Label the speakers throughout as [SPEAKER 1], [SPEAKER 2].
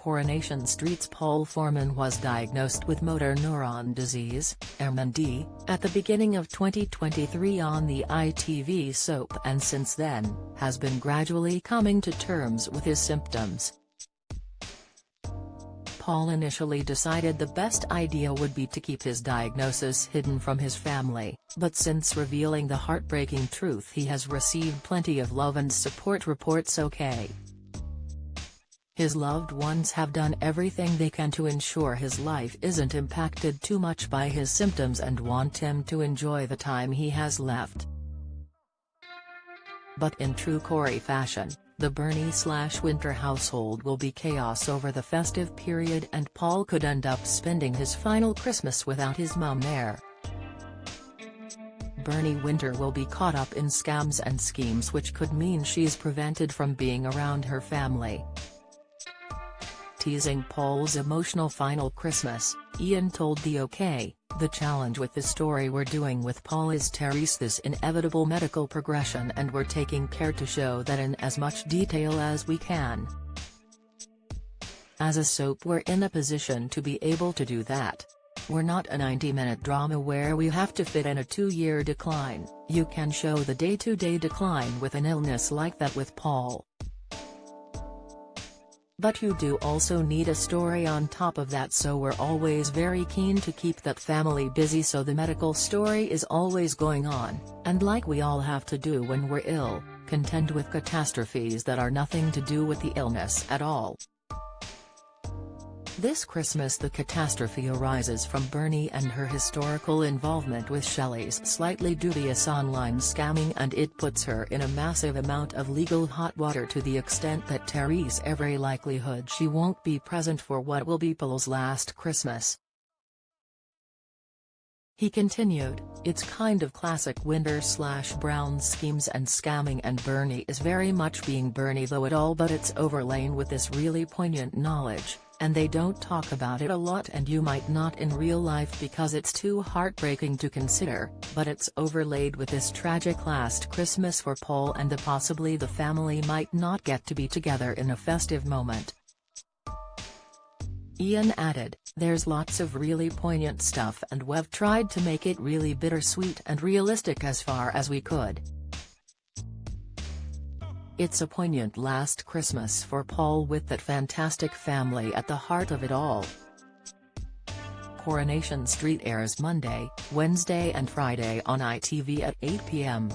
[SPEAKER 1] Coronation Street's Paul Foreman was diagnosed with motor neuron disease, MND, at the beginning of 2023 on the ITV soap and since then, has been gradually coming to terms with his symptoms. Paul initially decided the best idea would be to keep his diagnosis hidden from his family, but since revealing the heartbreaking truth he has received plenty of love and support, reports OK. His loved ones have done everything they can to ensure his life isn't impacted too much by his symptoms and want him to enjoy the time he has left. But in true Corrie fashion, the Bernie/Winter household will be chaos over the festive period and Paul could end up spending his final Christmas without his mum there. Bernie Winter will be caught up in scams and schemes which could mean she's prevented from being around her family. Teasing Paul's emotional final Christmas, Ian told the OK, "The challenge with the story we're doing with Paul is to trace this inevitable medical progression and we're taking care to show that in as much detail as we can. As a soap we're in a position to be able to do that. We're not a 90-minute drama where we have to fit in a 2-year decline. You can show the day-to-day decline with an illness like that with Paul. But you do also need a story on top of that, so we're always very keen to keep that family busy so the medical story is always going on, and like we all have to do when we're ill, contend with catastrophes that are nothing to do with the illness at all." This Christmas the catastrophe arises from Bernie and her historical involvement with Shelley's slightly dubious online scamming, and it puts her in a massive amount of legal hot water to the extent that there's every likelihood she won't be present for what will be Paul's last Christmas. He continued, "It's kind of classic Winter/Brown schemes and scamming, and Bernie is very much being Bernie though it all, but it's overlain with this really poignant knowledge. And they don't talk about it a lot and you might not in real life because it's too heartbreaking to consider, but it's overlaid with this tragic last Christmas for Paul and possibly the family might not get to be together in a festive moment." Ian added, "There's lots of really poignant stuff and we've tried to make it really bittersweet and realistic as far as we could. It's a poignant last Christmas for Paul with that fantastic family at the heart of it all." Coronation Street airs Monday, Wednesday and Friday on ITV at 8 p.m.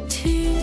[SPEAKER 2] To